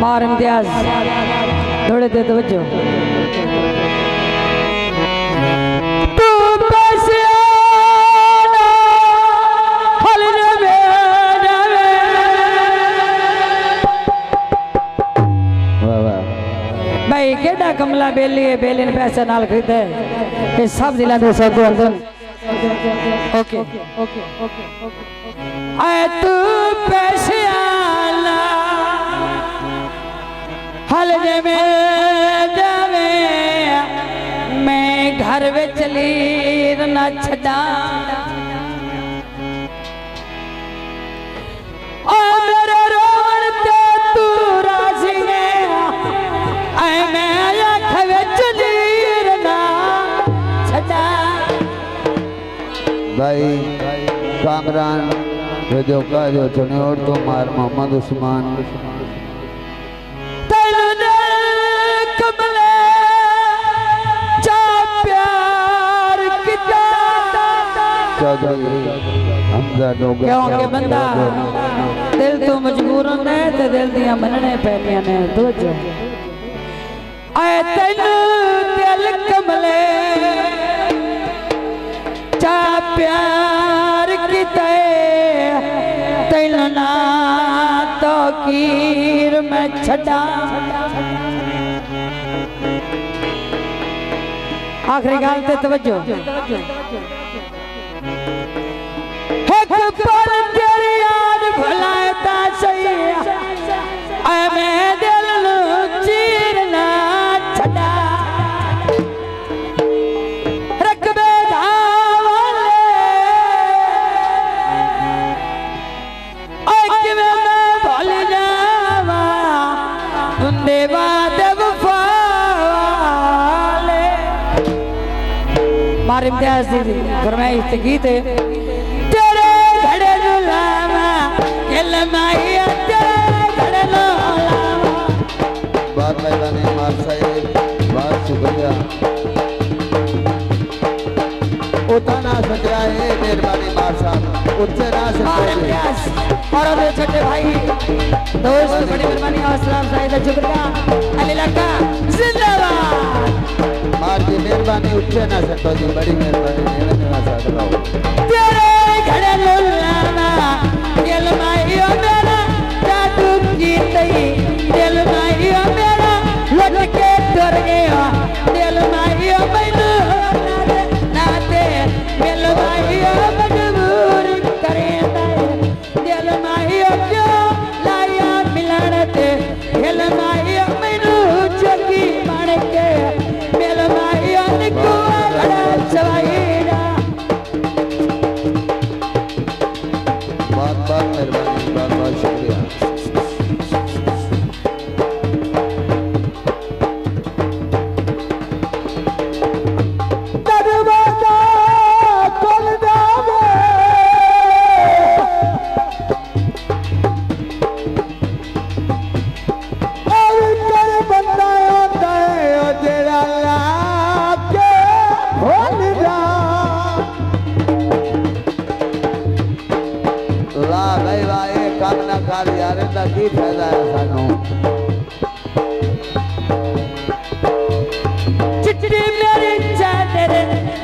मार इम्तियाज थोड़े दे तवज्जो भाई केड़ा कमला बेली है बेली ने पैसे नाल खरीदे ये सब दिला दे सब अंदर ओके ओके ओके आए तू पैसे आला हल जे में जावे मैं घर में चली ना छड़ा भाई कामरान जो का जो चुने और तो मार मोहम्मद उस्मान कमले जा प्यार किता चौधरी हमजा डोगर क्योंकि बंदा दिल तो मजबूर है ते दिल दियां मनने पैनियां ने दो जो आए तैनू दिल कमले चा प्यार किते तैनू ना तो कीर मैं छड़ा आखिरी गाल ते तवज्जो एक पल तेरी याद भुलाए ता सही ऐ मैं दिल नू चीर ना छड़ा रकबे धावले ऐ किवें मैं भुल जावा उंदे बाद वफा वाले मार इम्तियाज दी फरमाइश ते गीत तेरे घड़े नु लावा दिल माई तेरे घड़े नु लावा बात मैदानी मार साहिब बहुत शुक्रिया उतना सजा है मेहरबानी मार साहब उच्चे ना सकते और अबे छोटे भाई दोस्त बड़ी मेहरबानी अस्सलाम साहिब शुक्रिया अली लका जिंदाबाद मार की मेहरबानी उच्चे ना सकते जी बड़ी मेहरबानी मेरा साथ लगाओ तेरे घड़े लुलाना दिल माइयो मेरा जादू की तई दिल माइयो मेरा लट के डर गया दिल माइयो मैनू ना दे दिल माइयो मजबूर करे दिल माइयो क्यों लाया मिलन ते दिल माइयो मैनू चकी बन के दिल माइयो निको घड़ा सवाईरा बहुत मेहरबानी बहुत शुक्रिया की फायदा है सानू चिट्ठी मेरी चादर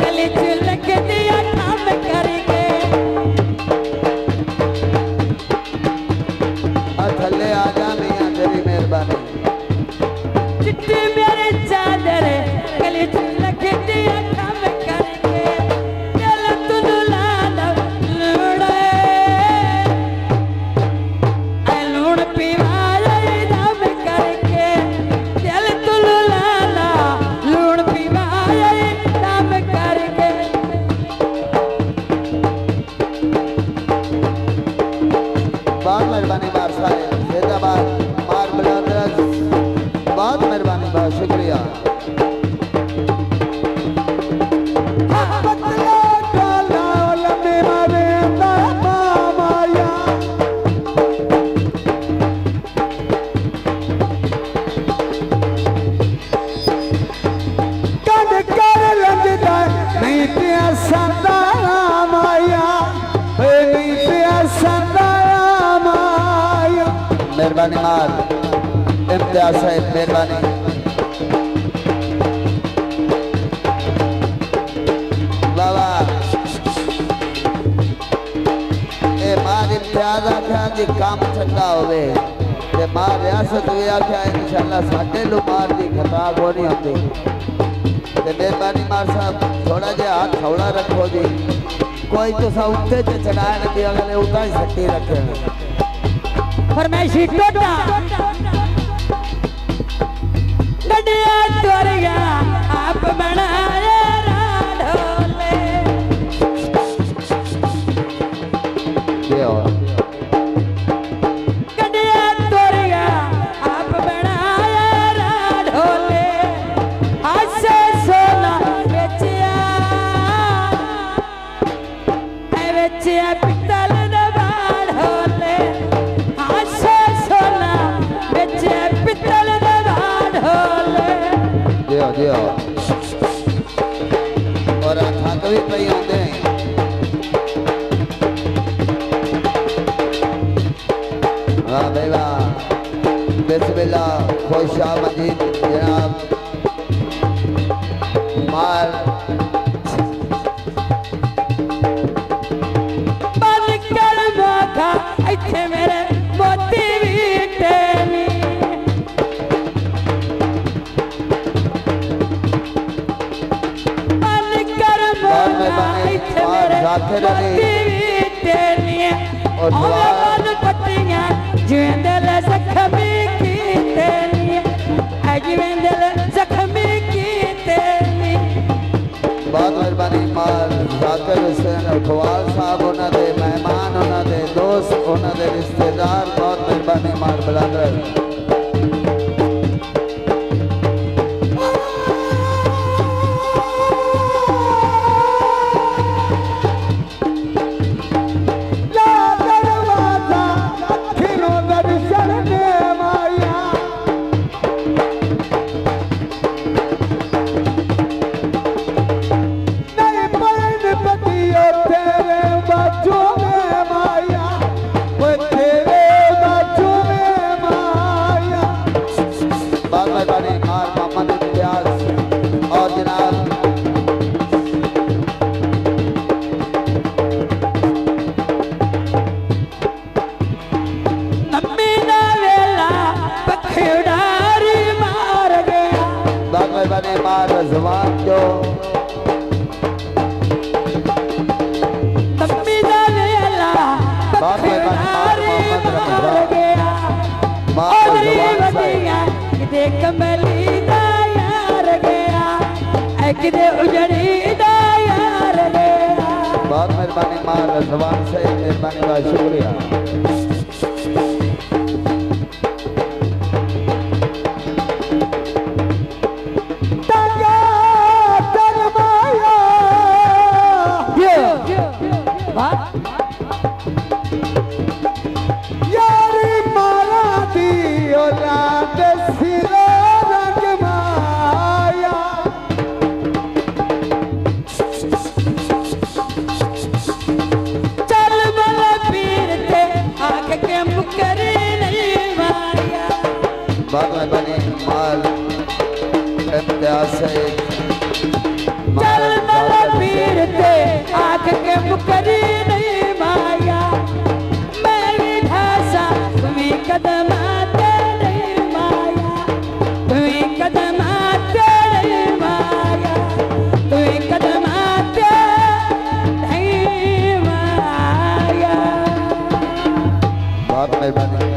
गली च लग दिया काम करके थले आ जा मियां तेरी मेहरबानी चिट्ठी मेरी चादर गली च लग दिया काम करके दिल तुनु लाना लूड़े ऐ लूण पीवा इम्तियाज साहब मेहरबानी बाबा ए मार इम्तियाज आख्या जी काम चंगा होवे ते मार रियासत भी आख्या इंशाअल्लाह साडे लो मार दी खता कोनी होंदी ते मेहरबानी मार साहब थोड़ा जिहा हाथ हौला रखो जी कोई तो सा उत्ते ते चढ़ाए न दी अगले उता ही सट्टी रखे फरमाइशी टोटा गड्डिया तोरिया आप बनाए राढोले गड्डिया तोरिया आप बनाए राढोले आसे सोना बेचिया पित्तल दा बाढोले आसे सोना बेचिया पित्तल दा बाढोले दियो और थक भी पई आंदे वाह भाई वाह बिस्मिल्लाह खुशा मजीद जनाब मार बन कर मोखा इत्थे मेरे मोती बीटे नी बहुत मेहरबानी मार जाकिर हुसैन अखवाल साहब उन्होंने मेहमान उन्होंने दोस्त उन्होंने रिश्तेदार बहुत मेहरबानी मार बलादर मार जवान जो कमली दा यार गया किदे उजड़ी दा यार गया बहुत मेहरबानी मार जवान से मेहरबानी का शुक्रिया बाबा बने माल इम्तियाज से चल मल पीर ते आंख के मुकरी नहीं माया मैं भी ढासा तुम्हें कदम आते नहीं माया तुम्हें कदम आते नहीं माया तुम्हें कदम आते नहीं माया बहुत मेहरबानी